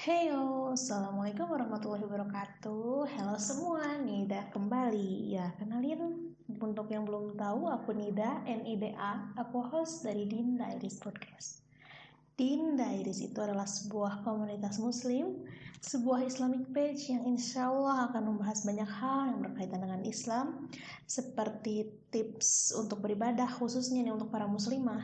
Heyo, Assalamualaikum warahmatullahi wabarakatuh. Halo semua, Nida kembali. Ya, kenalin untuk yang belum tahu, aku Nida, NIDA, aku host dari Din Diaries Podcast. Din Diaries itu adalah sebuah komunitas muslim, sebuah Islamic page yang insya Allah akan membahas banyak hal yang berkaitan dengan Islam, seperti tips untuk beribadah khususnya nih untuk para muslimah.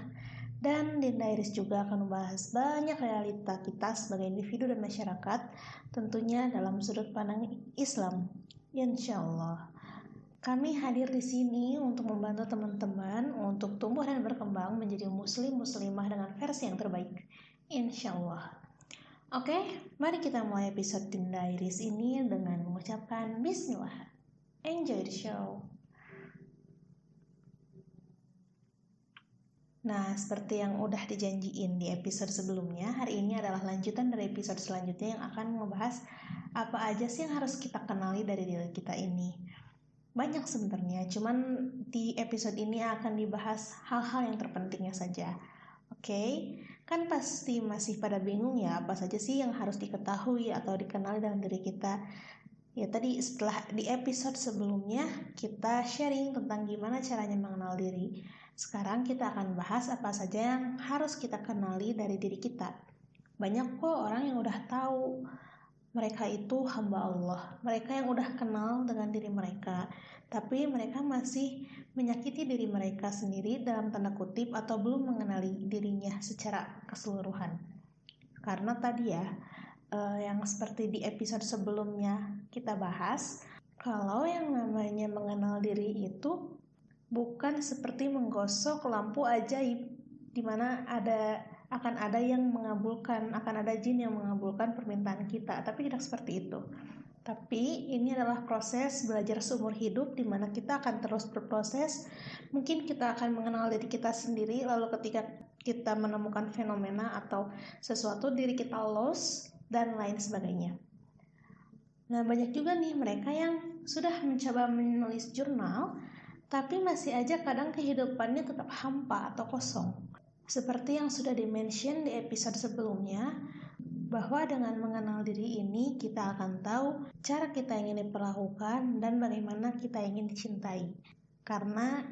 Dan Din Diaries juga akan membahas banyak realita kita sebagai individu dan masyarakat, tentunya dalam sudut pandang Islam. Insya Allah. Kami hadir di sini untuk membantu teman-teman untuk tumbuh dan berkembang menjadi muslim-muslimah dengan versi yang terbaik. Insya Allah. Oke, mari kita mulai episode Din Diaries ini dengan mengucapkan Bismillah. Enjoy the show. Nah, seperti yang udah dijanjiin di episode sebelumnya, hari ini adalah lanjutan dari episode selanjutnya yang akan membahas apa aja sih yang harus kita kenali dari diri kita ini. Banyak sebenarnya, cuman di episode ini akan dibahas hal-hal yang terpentingnya saja. Oke, kan pasti masih pada bingung ya apa saja sih yang harus diketahui atau dikenali dalam diri kita. Ya tadi setelah di episode sebelumnya kita sharing tentang gimana caranya mengenal diri. Sekarang kita akan bahas apa saja yang harus kita kenali dari diri kita. Banyak kok orang yang udah tahu mereka itu hamba Allah. Mereka yang udah kenal dengan diri mereka, tapi mereka masih menyakiti diri mereka sendiri dalam tanda kutip atau belum mengenali dirinya secara keseluruhan. Karena tadi ya, yang seperti di episode sebelumnya kita bahas, kalau yang namanya mengenal diri itu bukan seperti menggosok lampu ajaib di mana akan ada yang mengabulkan, akan ada jin yang mengabulkan permintaan kita, tapi tidak seperti itu. Tapi ini adalah proses belajar seumur hidup di mana kita akan terus berproses. Mungkin kita akan mengenal diri kita sendiri, lalu ketika kita menemukan fenomena atau sesuatu diri kita lost dan lain sebagainya. Nah, banyak juga nih mereka yang sudah mencoba menulis jurnal, tapi masih aja kadang kehidupannya tetap hampa atau kosong. Seperti yang sudah di-mention di episode sebelumnya, bahwa dengan mengenal diri ini kita akan tahu cara kita ingin diperlakukan dan bagaimana kita ingin dicintai. Karena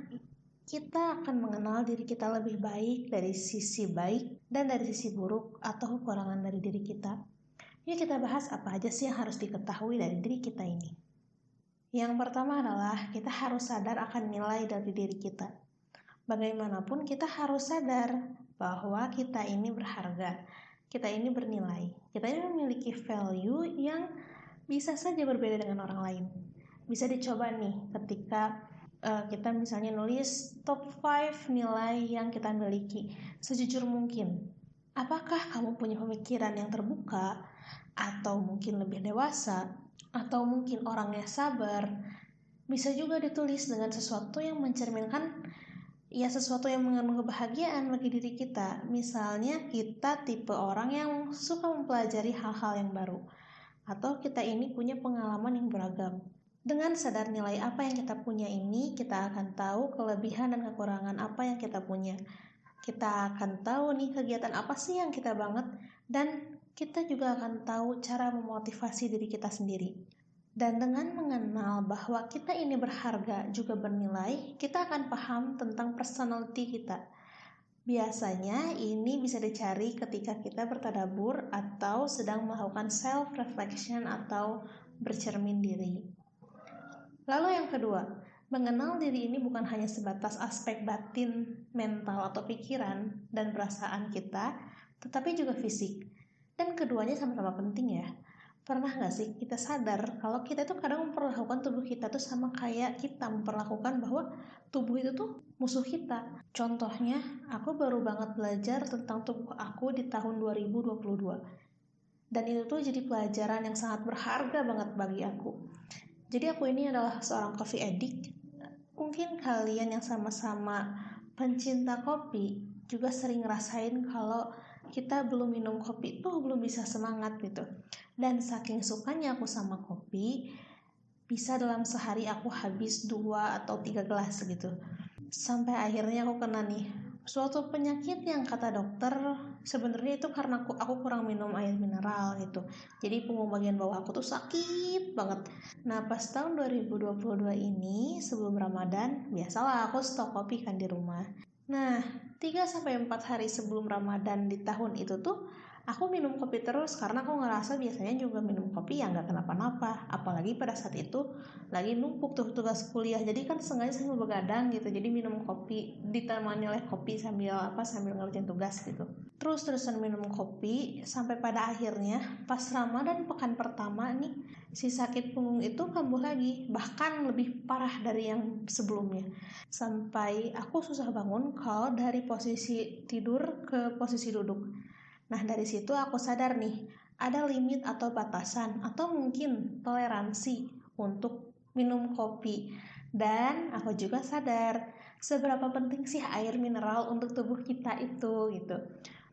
kita akan mengenal diri kita lebih baik dari sisi baik dan dari sisi buruk atau kekurangan dari diri kita. Yuk kita bahas apa aja sih yang harus diketahui dari diri kita ini. Yang pertama adalah kita harus sadar akan nilai dari diri kita. Bagaimanapun kita harus sadar bahwa kita ini berharga, kita ini bernilai, kita ini memiliki value yang bisa saja berbeda dengan orang lain. Bisa dicoba nih ketika kita misalnya nulis top 5 nilai yang kita miliki sejujur mungkin. Apakah kamu punya pemikiran yang terbuka, atau mungkin lebih dewasa, atau mungkin orangnya sabar? Bisa juga ditulis dengan sesuatu yang mencerminkan sesuatu yang mengandung kebahagiaan bagi diri kita. Misalnya kita tipe orang yang suka mempelajari hal-hal yang baru, atau kita ini punya pengalaman yang beragam. Dengan sadar nilai apa yang kita punya ini, kita akan tahu kelebihan dan kekurangan apa yang kita punya. Kita akan tahu nih kegiatan apa sih yang kita banget, dan kita juga akan tahu cara memotivasi diri kita sendiri. Dan dengan mengenal bahwa kita ini berharga juga bernilai, kita akan paham tentang personality kita. Biasanya ini bisa dicari ketika kita bertadabur atau sedang melakukan self-reflection atau bercermin diri. Lalu yang kedua, mengenal diri ini bukan hanya sebatas aspek batin, mental atau pikiran dan perasaan kita, tetapi juga fisik. Dan keduanya sama-sama penting ya. Pernah gak sih kita sadar kalau kita tuh kadang memperlakukan tubuh kita tuh sama kayak kita memperlakukan bahwa tubuh itu tuh musuh kita. Contohnya, aku baru banget belajar tentang tubuh aku di tahun 2022. Dan itu tuh jadi pelajaran yang sangat berharga banget bagi aku. Jadi aku ini adalah seorang coffee addict. Mungkin kalian yang sama-sama pencinta kopi juga sering ngerasain kalau kita belum minum kopi tuh belum bisa semangat gitu. Dan saking sukanya aku sama kopi, bisa dalam sehari aku habis 2 atau 3 gelas gitu. Sampai akhirnya aku kena nih suatu penyakit yang kata dokter sebenarnya itu karena aku kurang minum air mineral gitu. Jadi punggung bagian bawah aku tuh sakit banget. Nah, pas tahun 2022 ini sebelum Ramadan, biasalah aku stok kopi kan di rumah. Nah, 3-4 hari sebelum Ramadan di tahun itu tuh aku minum kopi terus karena aku ngerasa biasanya juga minum kopi ya nggak kenapa-napa. Apalagi pada saat itu lagi numpuk tuh tugas kuliah, jadi kan sengaja sambil begadang gitu, jadi minum kopi ditemani oleh kopi sambil ngerjain tugas gitu. Terusan minum kopi sampai pada akhirnya pas Ramadan pekan pertama nih si sakit punggung itu kambuh lagi, bahkan lebih parah dari yang sebelumnya, sampai aku susah bangun kalau dari posisi tidur ke posisi duduk. Nah, dari situ aku sadar nih, ada limit atau batasan atau mungkin toleransi untuk minum kopi. Dan aku juga sadar seberapa penting sih air mineral untuk tubuh kita itu gitu.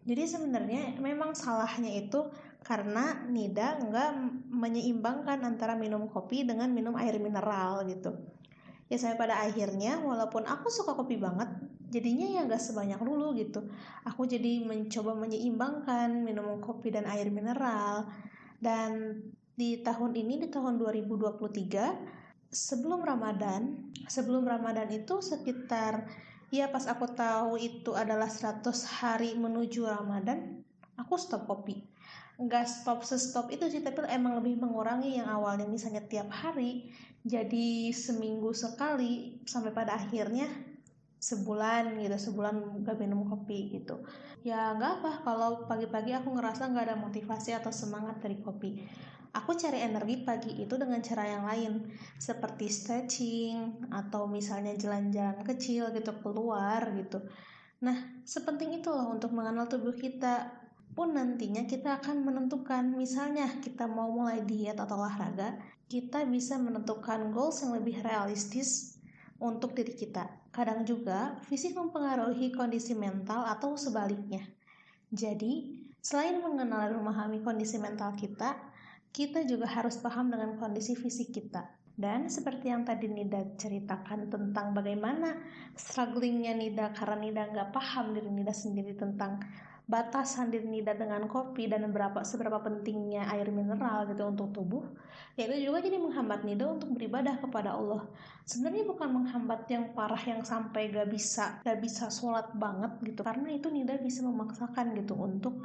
Jadi sebenarnya memang salahnya itu karena Nida nggak menyeimbangkan antara minum kopi dengan minum air mineral gitu. Ya sampai pada akhirnya walaupun aku suka kopi banget, jadinya ya gak sebanyak dulu gitu. Aku jadi mencoba menyeimbangkan minum kopi dan air mineral. Dan di tahun ini, di tahun 2023, sebelum Ramadan itu sekitar, ya pas aku tahu itu adalah 100 hari menuju Ramadan, aku stop kopi. Nggak stop itu sih, tapi emang lebih mengurangi yang awalnya misalnya tiap hari jadi seminggu sekali, sampai pada akhirnya sebulan gak minum kopi gitu. Ya nggak apa kalau pagi-pagi aku ngerasa nggak ada motivasi atau semangat dari kopi, aku cari energi pagi itu dengan cara yang lain, seperti stretching atau misalnya jalan-jalan kecil gitu keluar gitu. Nah, sepenting itu loh untuk mengenal tubuh kita. Pun nantinya kita akan menentukan, misalnya kita mau mulai diet atau olahraga, kita bisa menentukan goals yang lebih realistis untuk diri kita. Kadang juga fisik mempengaruhi kondisi mental atau sebaliknya. Jadi, selain mengenal dan memahami kondisi mental kita juga harus paham dengan kondisi fisik kita. Dan seperti yang tadi Nida ceritakan tentang bagaimana strugglingnya Nida karena Nida nggak paham diri Nida sendiri tentang batasan diri Nida dengan kopi dan seberapa pentingnya air mineral gitu untuk tubuh, ya itu juga jadi menghambat Nida untuk beribadah kepada Allah. Sebenarnya bukan menghambat yang parah yang sampai gak bisa sholat banget gitu, karena itu Nida bisa memaksakan gitu untuk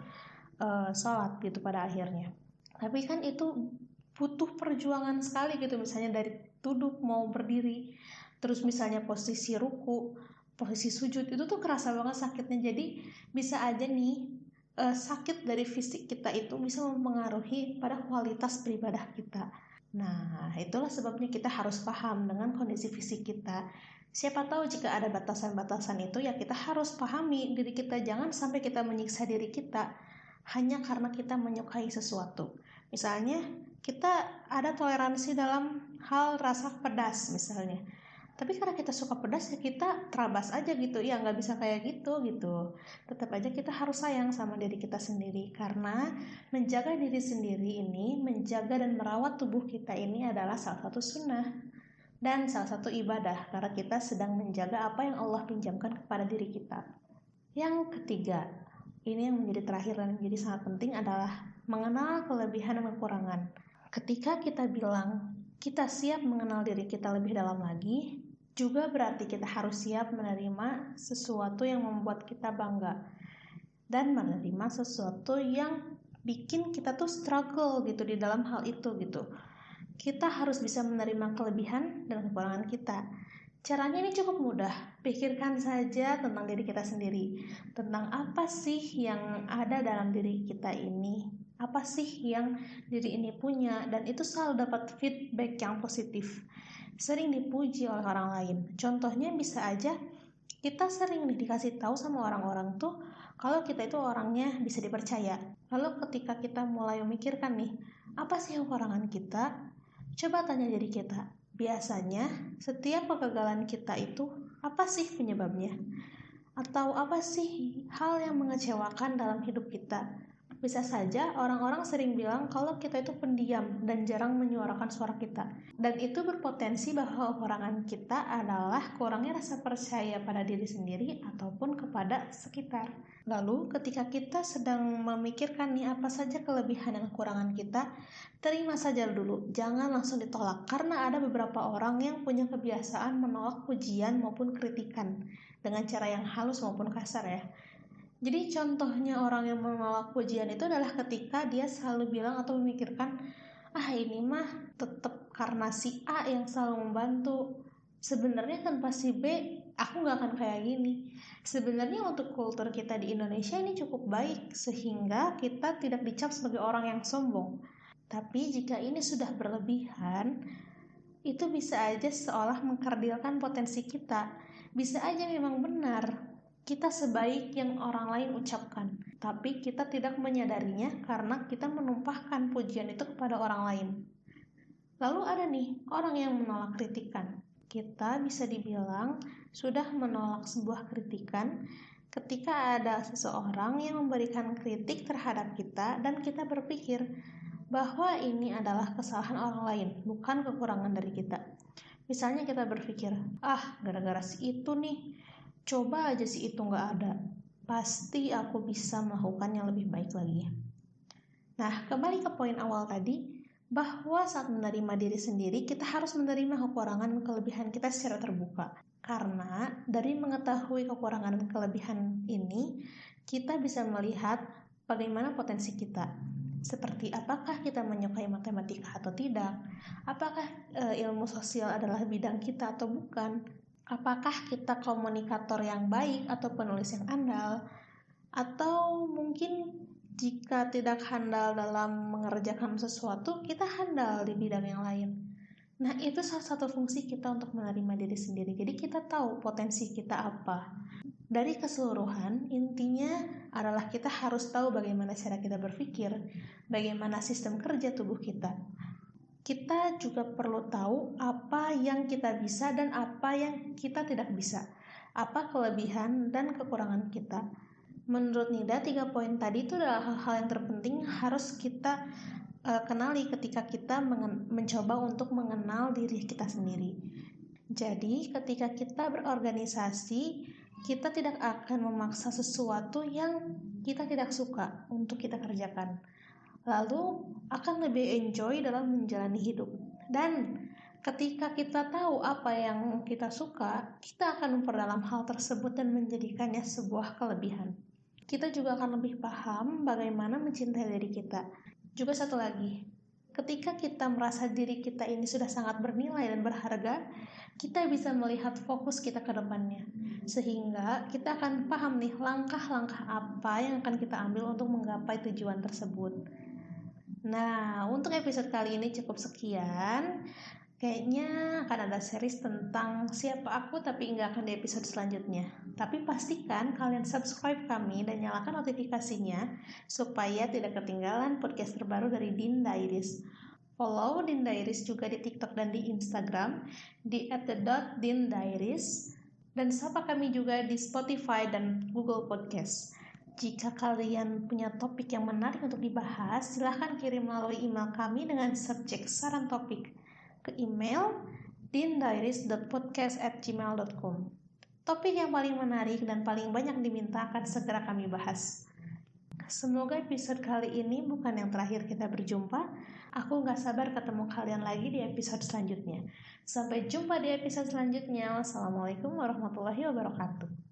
sholat gitu pada akhirnya. Tapi kan itu butuh perjuangan sekali gitu, misalnya dari duduk mau berdiri, terus misalnya posisi ruku, posisi sujud, itu tuh kerasa banget sakitnya. Jadi bisa aja nih sakit dari fisik kita itu bisa mempengaruhi pada kualitas beribadah kita. Nah, itulah sebabnya kita harus paham dengan kondisi fisik kita. Siapa tahu jika ada batasan-batasan itu, ya kita harus pahami diri kita, jangan sampai kita menyiksa diri kita hanya karena kita menyukai sesuatu. Misalnya kita ada toleransi dalam hal rasa pedas misalnya, tapi karena kita suka pedas ya kita terabas aja gitu, ya nggak bisa kayak gitu. Tetap aja kita harus sayang sama diri kita sendiri, karena menjaga diri sendiri ini, menjaga dan merawat tubuh kita ini adalah salah satu sunnah dan salah satu ibadah, karena kita sedang menjaga apa yang Allah pinjamkan kepada diri kita. Yang ketiga, ini yang menjadi terakhir dan menjadi sangat penting, adalah mengenal kelebihan dan kekurangan. Ketika kita bilang kita siap mengenal diri kita lebih dalam lagi, juga berarti kita harus siap menerima sesuatu yang membuat kita bangga dan menerima sesuatu yang bikin kita tuh struggle gitu di dalam hal itu gitu. Kita harus bisa menerima kelebihan dan kekurangan kita. Caranya ini cukup mudah. Pikirkan saja tentang diri kita sendiri, tentang apa sih yang ada dalam diri kita ini, apa sih yang diri ini punya, dan itu selalu dapat feedback yang positif, sering dipuji oleh orang lain. Contohnya bisa aja kita sering dikasih tahu sama orang-orang tuh kalau kita itu orangnya bisa dipercaya. Lalu ketika kita mulai memikirkan nih, apa sih kekurangan kita, coba tanya diri kita, biasanya setiap kegagalan kita itu apa sih penyebabnya? Atau apa sih hal yang mengecewakan dalam hidup kita? Bisa saja orang-orang sering bilang kalau kita itu pendiam dan jarang menyuarakan suara kita. Dan itu berpotensi bahwa kekurangan kita adalah kurangnya rasa percaya pada diri sendiri ataupun kepada sekitar. Lalu ketika kita sedang memikirkan nih apa saja kelebihan dan kekurangan kita, terima saja dulu, jangan langsung ditolak. Karena ada beberapa orang yang punya kebiasaan menolak pujian maupun kritikan dengan cara yang halus maupun kasar ya. Jadi contohnya orang yang menolak pujian itu adalah ketika dia selalu bilang atau memikirkan, ini mah tetap karena si A yang selalu membantu. Sebenarnya tanpa si B, aku gak akan kayak gini. Sebenarnya untuk kultur kita di Indonesia ini cukup baik, sehingga kita tidak dicap sebagai orang yang sombong. Tapi jika ini sudah berlebihan, itu bisa aja seolah mengkerdilkan potensi kita. Bisa aja memang benar kita sebaik yang orang lain ucapkan, tapi kita tidak menyadarinya karena kita menumpahkan pujian itu kepada orang lain. Lalu ada nih orang yang menolak kritikan. Kita bisa dibilang sudah menolak sebuah kritikan ketika ada seseorang yang memberikan kritik terhadap kita dan kita berpikir bahwa ini adalah kesalahan orang lain, bukan kekurangan dari kita. Misalnya kita berpikir, gara-gara si itu nih, coba aja si itu gak ada, pasti aku bisa melakukan yang lebih baik lagi. Nah, kembali ke poin awal tadi, bahwa saat menerima diri sendiri, kita harus menerima kekurangan dan kelebihan kita secara terbuka. Karena dari mengetahui kekurangan dan kelebihan ini, kita bisa melihat bagaimana potensi kita. Seperti apakah kita menyukai matematika atau tidak, apakah ilmu sosial adalah bidang kita atau bukan, apakah kita komunikator yang baik atau penulis yang andal, atau mungkin jika tidak handal dalam mengerjakan sesuatu, kita handal di bidang yang lain. Nah, itu salah satu fungsi kita untuk menerima diri sendiri. Jadi kita tahu potensi kita apa. Dari keseluruhan, intinya adalah kita harus tahu bagaimana cara kita berpikir, bagaimana sistem kerja tubuh kita. Kita juga perlu tahu apa yang kita bisa dan apa yang kita tidak bisa, apa kelebihan dan kekurangan kita. Menurut Nida, 3 poin tadi itu adalah hal-hal yang terpenting harus kita kenali ketika kita mencoba untuk mengenal diri kita sendiri. Jadi ketika kita berorganisasi, kita tidak akan memaksa sesuatu yang kita tidak suka untuk kita kerjakan. Lalu akan lebih enjoy dalam menjalani hidup. Dan ketika kita tahu apa yang kita suka, kita akan memperdalam hal tersebut dan menjadikannya sebuah kelebihan. Kita juga akan lebih paham bagaimana mencintai diri kita. Juga satu lagi, ketika kita merasa diri kita ini sudah sangat bernilai dan berharga, kita bisa melihat fokus kita ke depannya. Sehingga kita akan paham nih langkah-langkah apa yang akan kita ambil untuk menggapai tujuan tersebut. Nah, untuk episode kali ini cukup sekian. Kayaknya akan ada series tentang siapa aku tapi nggak akan di episode selanjutnya. Tapi pastikan kalian subscribe kami dan nyalakan notifikasinya supaya tidak ketinggalan podcast terbaru dari Din Diaries. Follow Din Diaries juga di TikTok dan di Instagram di @the.dindiaries dan sapa kami juga di Spotify dan Google Podcast. Jika kalian punya topik yang menarik untuk dibahas, silahkan kirim melalui email kami dengan subjek saran topik ke email dindiaries.podcast@gmail.com. Topik yang paling menarik dan paling banyak diminta akan segera kami bahas. Semoga episode kali ini bukan yang terakhir kita berjumpa. Aku gak sabar ketemu kalian lagi di episode selanjutnya. Sampai jumpa di episode selanjutnya. Wassalamualaikum warahmatullahi wabarakatuh.